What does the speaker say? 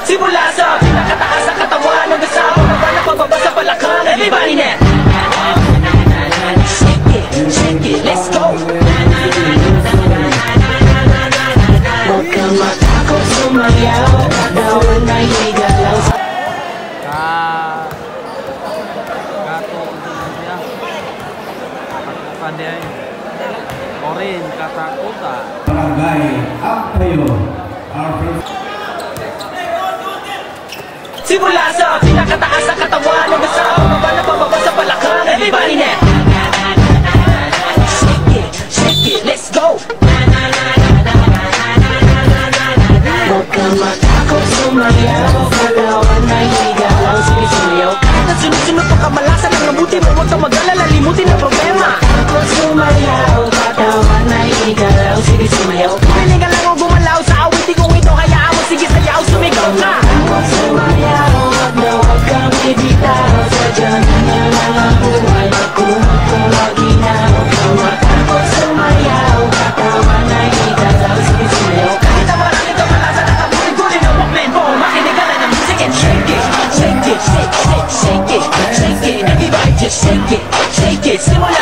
Simula sa pinakataas sa katawan hanggang sa pababa na pababa sa balakang. Everybody now, shake it, let's go. Huwag kang matakot sumayaw, katawan ay igalaw. Pandai Orin katakutan Barangay Ampayo. Simula sa pinakataas sa katawan hanggang sa pababa na pababa sa balakang. Everybody now, shake it, let's go. Huwag kang matakot sumayaw, katawan ay igalaw. Sige sumayaw kahit na sunod-sunod pa kamalasan ang mabuti mo. Huwag kang mag-alala, limutin ang problema. Takot sumayaw, katawan ay igalaw. Sige sumayaw, piling ka lang o gumalaw sa awitin kong ito. Hayaan mo, sige sayaw, sumigaw ka. Takot sumayaw, huwag kang bibitaw. Sadyan na lang ang buhay, kumot kong maginaw. Huwag kang matakot sumayaw, katawan ay igalaw. Sige sumayaw kahit na marami kamalasan ang kabutin-gutin ng Walkman mo. Makinig ka lang ng music and shake it, shake it, shake it, shake it, shake it. Everybody just shake it, shake it. Simula